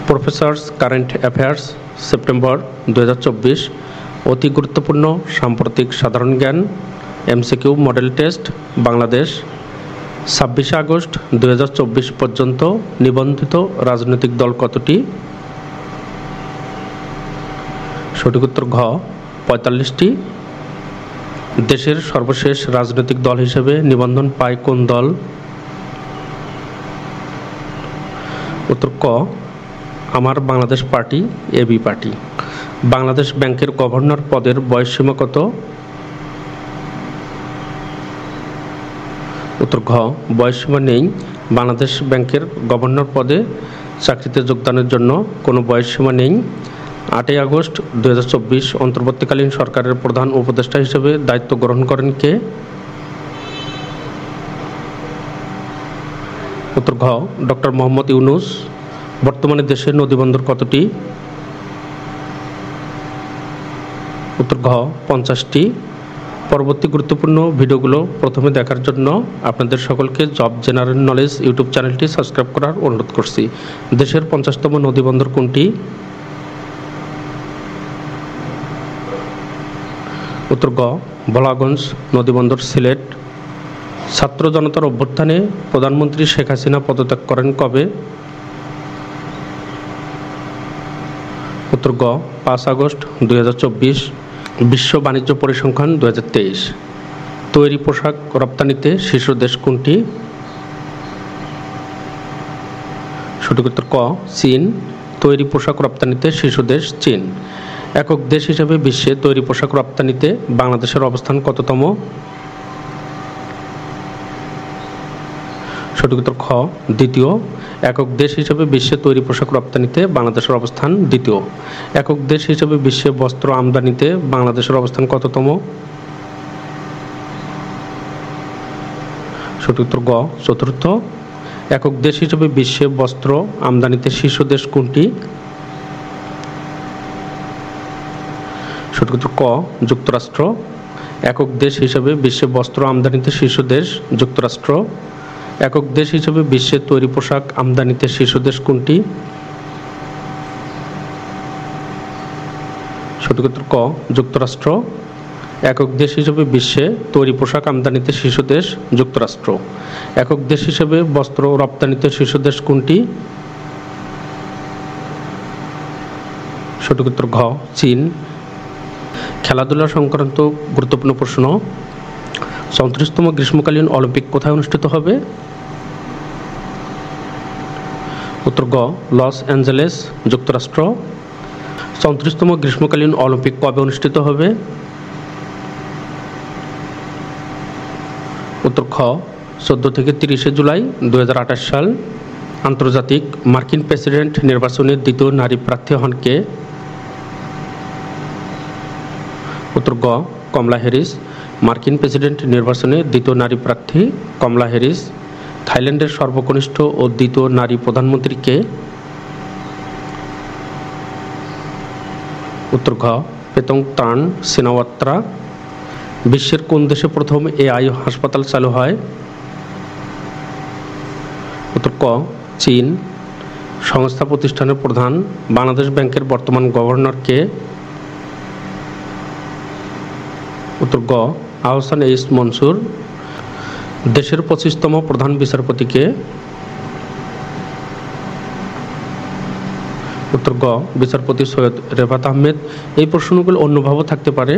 Professors current affairs September 2024 অতি গুরুত্বপূর্ণ সাম্প্রতিক সাধারণ জ্ঞান MCQ model test Bangladesh 26 August 2024 পর্যন্ত নিবন্ধিত রাজনৈতিক দল কতটি? সঠিক উত্তর ঘ 45টি। দেশের সর্বশেষ রাজনৈতিক দল হিসেবে নিবন্ধন পায় কোন দল? উত্তর ক আমার Bangladesh party AB party. Bangladesh ব্যাংকের গভর্নর পদের বয়সসীমা কত? উত্তর ঘ বয়সসীমা নেই। বাংলাদেশ ব্যাংকের গভর্নর পদে চাকরিতে যোগদানের জন্য কোনো বয়সসীমা নেই। 8 আগস্ট 2024 অন্তর্বর্তীকালীন সরকারের প্রধান উপদেষ্টা হিসেবে দায়িত্ব গ্রহণ করেন কে? উত্তর ঘ ডক্টর মোহাম্মদ ইউনূস। বর্তমানে দেশের নদীবন্দর কতটি? উত্তর ঘ 50টি। পরবর্তী গুরুত্বপূর্ণ ভিডিওগুলো প্রথমে দেখার জন্য আপনাদের সকলকে জব জেনারেল নলেজ ইউটিউব চ্যানেলটি সাবস্ক্রাইব করার অনুরোধ করছি। দেশের 50তম নদীবন্দর কোনটি? উত্তর গ ভোলাগঞ্জ নদীবন্দর সিলেট। ছাত্র জনতার অভ্যুত্থানে প্রধানমন্ত্রী শেখ হাসিনা পদত্যাগ করেন কবে? উত্তর গ 5 আগস্ট 2024। বিশ্ব বাণিজ্য পরিসংখ্যান 2023। তৈরি পোশাক রপ্তানিতে শীর্ষ দেশ কোনটি? সঠিক উত্তর ক চীন। তৈরি পোশাক রপ্তানিতে শীর্ষ দেশ চীন। একক দেশ হিসেবে বিশ্বে তৈরি পোশাক রপ্তানিতে বাংলাদেশের অবস্থান কততম? সঠিক উত্তর খ দ্বিতীয়। একক দেশ হিসেবে বিশ্বে তৈরি পোশাক রপ্তানিতে বাংলাদেশের অবস্থান দ্বিতীয়। একক দেশ হিসেবে বিশ্বে বস্ত্র আমদানিতে বাংলাদেশের অবস্থান কততম? সঠিক উত্তর গ চতুর্থ। একক দেশ হিসেবে বিশ্বে বস্ত্র আমদানিতে শীর্ষ দেশ কোনটি? সঠিক উত্তর ক যুক্তরাষ্ট্র। একক দেশ হিসেবে বিশ্বে বস্ত্র আমদানিতে শীর্ষ দেশ যুক্তরাষ্ট্র। একক দেশ হিসেবে বিশ্বে তৈরি পোশাক আমদানিতে শীর্ষ দেশ কোনটি? সঠিক উত্তর ক যুক্তরাষ্ট্র। একক দেশ হিসেবে বিশ্বে তৈরি পোশাক আমদানিতে শীর্ষ দেশ যুক্তরাষ্ট্র। একক দেশ হিসেবে বস্ত্র রপ্তানিতে শীর্ষ দেশ কোনটি? সঠিক উত্তর ঘ চীন। খেলাধুলা সংক্রান্ত গুরুত্বপূর্ণ প্রশ্ন। 34তম গ্রীষ্মকালীন অলিম্পিক কোথায় অনুষ্ঠিত হবে? উত্তর গ লস অ্যাঞ্জেলেস যুক্তরাষ্ট্র। 34তম গ্রীষ্মকালীন অলিম্পিক কবে অনুষ্ঠিত হবে? উত্তর খ 14 থেকে 30 জুলাই 2028 সাল। আন্তর্জাতিক মার্কিন প্রেসিডেন্ট নির্বাচনে দ্বিতীয় নারী প্রার্থী হন কে? উত্তর গ কমলা হ্যারিস। মার্কিন প্রেসিডেন্ট নির্বাচনে দ্বিতীয় নারী প্রার্থী কমলা হ্যারিস। থাইল্যান্ডের সর্বকনিষ্ঠ ও দ্বিতীয় নারী প্রধানমন্ত্রী কে? উত্তর ঘ পেতংতান সিনাওয়াত্রা। বিশ্বের কোন দেশে প্রথম এআই হাসপাতাল চালু হয়? উত্তর ক চীন। সংস্থা প্রতিষ্ঠানের প্রধান বাংলাদেশ ব্যাংকের বর্তমান গভর্নর কে? উত্তর গ আহসান এইচ মনসুর। দেশের 25তম প্রধান বিচারপতি কে? উত্তর গ বিচারপতি সৈয়দ রেফাত আহমেদ। এই প্রশ্নগুলো অন্যভাবেও থাকতে পারে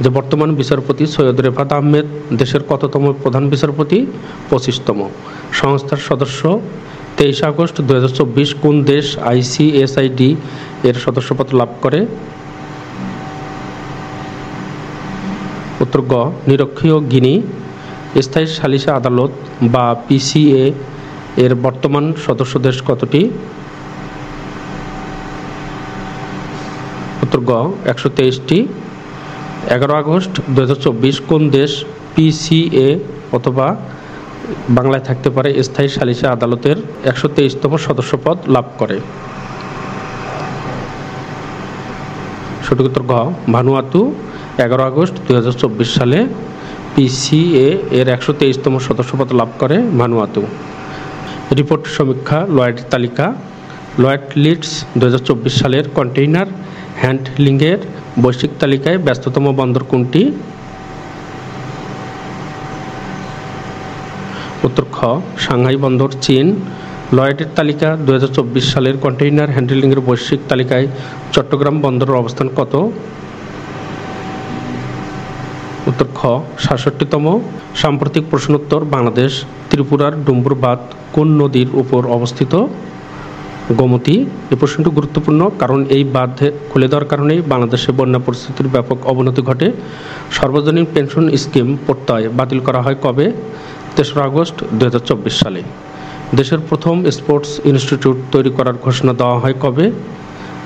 যে বর্তমান বিচারপতি সৈয়দ রেফাত আহমেদ দেশের কততম প্রধান বিচারপতি? 25তম। সংস্থার সদস্য 23 আগস্ট 2024 কোন দেশ আইসিএসআইডি এর সদস্যপদ লাভ করে? উত্তর গ নিরক্ষীয় গিনি। স্থায়ী সালিসি আদালত বা পিসিএ এর বর্তমান সদস্য দেশ কতটি? উত্তর গ 123টি। 11 আগস্ট 2024 কোন দেশ পিসিএ অথবা বাংলায় থাকতে পারে স্থায়ী সালিসি আদালতের 123তম সদস্যপদ লাভ করে? সঠিক উত্তর গ ভানুয়াতু। 11 আগস্ট 2024 সালে পিসিএ এর 123তম সদস্যপদ লাভ করে ভানুয়াতু। রিপোর্ট সমীক্ষা লয়েড তালিকা লয়েড লিডস 2024 সালের কন্টেইনার হ্যান্ডলিংয়ের বৈশ্বিক তালিকায় ব্যস্ততম বন্দর কোনটি? উত্তর খ সাংহাই বন্দর, চীন। লয়েডের তালিকা 2024 সালের কন্টেইনার হ্যান্ডলিংয়ের বৈশ্বিক তালিকায় চট্টগ্রাম বন্দরের অবস্থান কত? উত্তর খ 67তম। সাম্প্রতিক প্রশ্নোত্তর বাংলাদেশ ত্রিপুরার ডুম্বুর বাঁধ কোন নদীর উপর অবস্থিত? গোমতী। এই প্রশ্নটি গুরুত্বপূর্ণ কারণ এই বাঁধ খুলে দেওয়ার কারণেই বাংলাদেশে বন্যা পরিস্থিতির ব্যাপক অবনতি ঘটে। সর্বজনীন পেনশন স্কিম প্রত্যয় বাতিল করা হয় কবে? 3রা আগস্ট 2024 সালে। দেশের প্রথম স্পোর্টস ইনস্টিটিউট তৈরি করার ঘোষণা দেওয়া হয় কবে?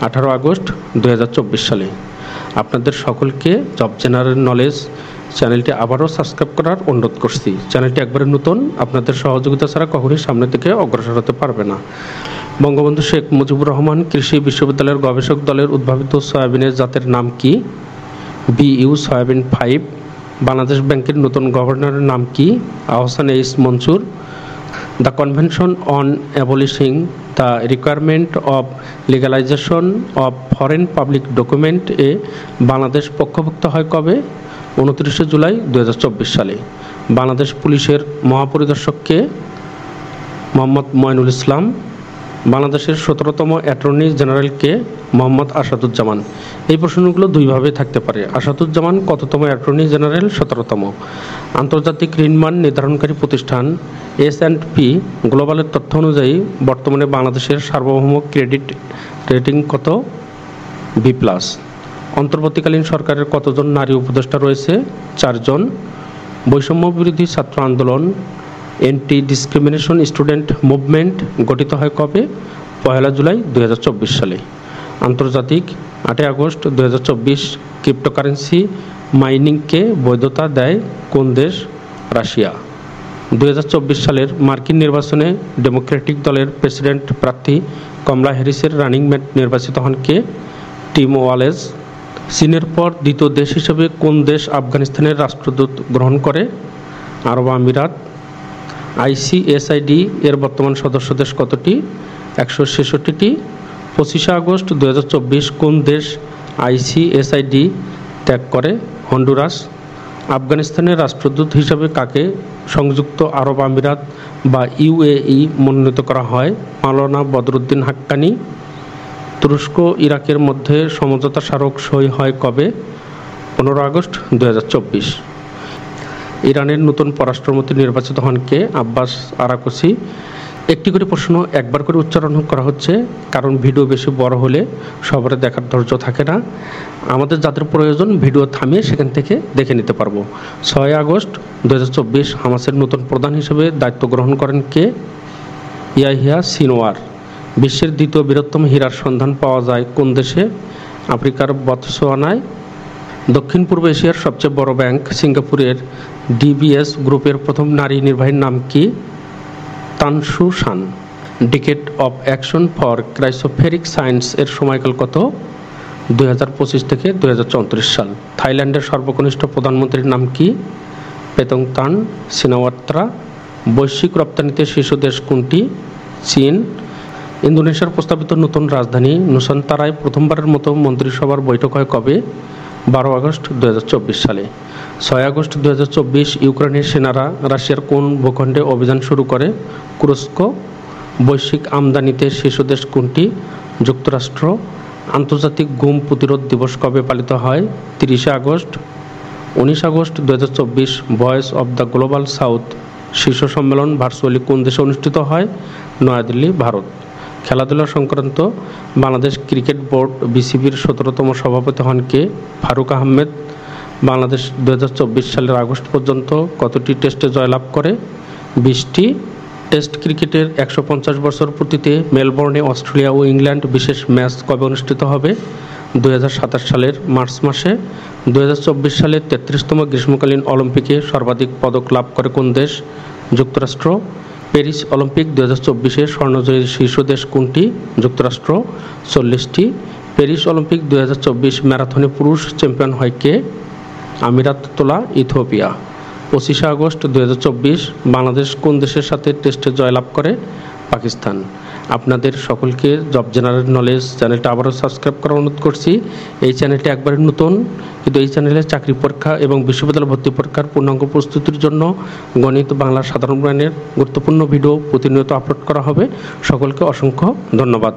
18 আগস্ট 2024 সালে। আপনাদের সকলকে জব জেনারেল নলেজ চ্যানেলটি আবারও সাবস্ক্রাইব করার অনুরোধ করছি। চ্যানেলটি একবারে নতুন, আপনাদের সহযোগিতা ছাড়া কখনোই সামনে থেকে অগ্রসর হতে পারবে না। বঙ্গবন্ধু শেখ মুজিবুর রহমান কৃষি বিশ্ববিদ্যালয়ের গবেষক দলের উদ্ভাবিত সয়াবিনের জাতের নাম কি? BU soybean 5। বাংলাদেশ ব্যাংকের নতুন গভর্নরের নাম কি? Ahsan H Mansur. The convention on abolishing the requirement of legalisation of foreign public document এ বাংলাদেশ পক্ষভুক্ত হয় কবে? 29 জুলাই 2024 সালে। বাংলাদেশ পুলিশের মহাপরিদর্শককে? মোহাম্মদ মঈনুল ইসলাম। বাংলাদেশের 17তম অ্যাটর্নি জেনারেলকে? মোহাম্মদ আসাদুজ্জামান। এই প্রশ্নগুলো দুইভাবে থাকতে পারে। আসাদুজ্জামান কততম অ্যাটর্নি জেনারেল? 17তম। আন্তর্জাতিক ঋণমান নির্ধারণকারী প্রতিষ্ঠান S&P গ্লোবালের তথ্য অনুযায়ী বর্তমানে বাংলাদেশের সার্বভৌম ক্রেডিট রেটিং কত? B+। অন্তর্বর্তীকালীন সরকারের কতজন নারী উপদেষ্টা রয়েছে? 4 জন। বৈষম্য বিরোধী ছাত্র আন্দোলন অ্যান্টি ডিসক্রিমিনেশন স্টুডেন্ট মুভমেন্ট গঠিত হয় কবে? 1 জুলাই 2024 সালে। আন্তর্জাতিক 8 আগস্ট 2024 ক্রিপ্টোকারেন্সি মাইনিংকে বৈধতা দেয় কোন দেশ? রাশিয়া। 2024 সালের মার্কিন নির্বাচনে ডেমোক্রেটিক দলের প্রেসিডেন্ট প্রার্থী কমলা হ্যারিসের রানিং মেট নির্বাচিত হন কে? Team Wallace. চীনের পর দ্বিতীয় দেশ হিসেবে কোন দেশ আফগানিস্তানের রাষ্ট্রদূত গ্রহণ করে? আরব আমিরাত। ICSID এর বর্তমান সদস্য দেশ কতটি? 166টি। 25 আগস্ট 2024 কোন দেশ ICSID ত্যাগ করে? হন্ডুরাস। আফগানিস্তানের রাষ্ট্রদূত হিসাবে কাকে সংযুক্ত আরব আমিরাত বা UAE মনোনীত করা হয়? মাওলানা বদরুদ্দিন হাক্কানি। তুরস্ক ইরাকের মধ্যে সমঝোতা স্মারক সই হয় কবে? 15 আগস্ট 2024। ইরানের নতুন পররাষ্ট্রমন্ত্রী নির্বাচিত হন কে? Abbas Araghchi. একটি করে প্রশ্ন একবার করে উচ্চারণ করা হচ্ছে কারণ ভিডিও বেশি বড় হলে সবার দেখার ধৈর্য থাকে না। আমাদের যাদের প্রয়োজন ভিডিও থামিয়ে সেখান থেকে দেখে নিতে পারবো। 6 আগস্ট 2024 হামাসের নতুন প্রধান হিসেবে দায়িত্ব গ্রহণ করেন কে? ইয়াহিয়া সিনওয়ার। বিশ্বের দ্বিতীয় বৃহত্তম হীরার সন্ধান পাওয়া যায় কোন দেশে? আফ্রিকার বতসোয়ানায়। দক্ষিণ পূর্ব এশিয়ার সবচেয়ে বড় ব্যাংক সিঙ্গাপুরের DBS গ্রুপের প্রথম নারী নির্বাহীর নাম কি? তানসু শান। Decade of action for cryospheric science এর সময়কাল কত? 2025 থেকে 2034 সাল। থাইল্যান্ডের সর্বকনিষ্ঠ প্রধানমন্ত্রীর নাম কি? পেতংতান সিনাওয়াত্রা। বৈশ্বিক রপ্তানিতে শীর্ষ দেশ কোনটি? চীন। ইন্দোনেশিয়ার প্রস্তাবিত নতুন রাজধানী নুসান্তারায় প্রথমবারের মতো মন্ত্রিসভার বৈঠক হয় কবে? 12 আগস্ট 2024 সালে। 6 আগস্ট 2024 ইউক্রেনের সেনারা রাশিয়ার কোন ভূখণ্ডে অভিযান শুরু করে? কুরস্ক। বৈশ্বিক আমদানিতে শীর্ষ দেশ কোনটি? যুক্তরাষ্ট্র। আন্তর্জাতিক গুম প্রতিরোধ দিবস কবে পালিত হয়? 30 August. 19 August 2024 voice of the global south শীর্ষ সম্মেলন ভার্চুয়ালি কোন দেশে অনুষ্ঠিত হয়? নয়াদিল্লি, ভারত। খেলাধুলা সংক্রান্ত বাংলাদেশ ক্রিকেট বোর্ড BCBর 17তম সভাপতি হন কে? ফারুক আহমেদ। বাংলাদেশ 2024 সালের আগস্ট পর্যন্ত কতটি টেস্টে জয়লাভ করে? 20টি। টেস্ট ক্রিকেটের 150 বছর পূর্তিতে মেলবোর্নে অস্ট্রেলিয়া ও ইংল্যান্ড বিশেষ ম্যাচ কবে অনুষ্ঠিত হবে? 2027 সালের মার্চ মাসে। 2024 সালের 33তম গ্রীষ্মকালীন অলিম্পিকে সর্বাধিক পদক লাভ করে কোন দেশ? যুক্তরাষ্ট্র। প্যারিস অলিম্পিক 2024 স্বর্ণজয়ী শীর্ষ দেশ কোনটি? যুক্তরাষ্ট্র। 40টি। প্যারিস অলিম্পিক 2024 ম্যারাথনে পুরুষ চ্যাম্পিয়ন হয় কে? আমিরাতোলা, ইথিওপিয়া। 25 আগস্ট 2024 বাংলাদেশ কোন দেশের সাথে টেস্টে জয়লাভ করে? পাকিস্তান। আপনাদের সকলকে জব জেনারেল নলেজ চ্যানেলটা আবারও সাবস্ক্রাইব করার অনুরোধ করছি। এই চ্যানেলটি একবারে নতুন, কিন্তু এই চ্যানেলে চাকরি পরীক্ষা এবং বিশ্ববিদ্যালয় ভর্তি পরীক্ষার পূর্ণাঙ্গ প্রস্তুতির জন্য গণিত, বাংলা, সাধারণ জ্ঞানের গুরুত্বপূর্ণ ভিডিও প্রতিনিয়ত আপলোড করা হবে। সকলকে অসংখ্য ধন্যবাদ।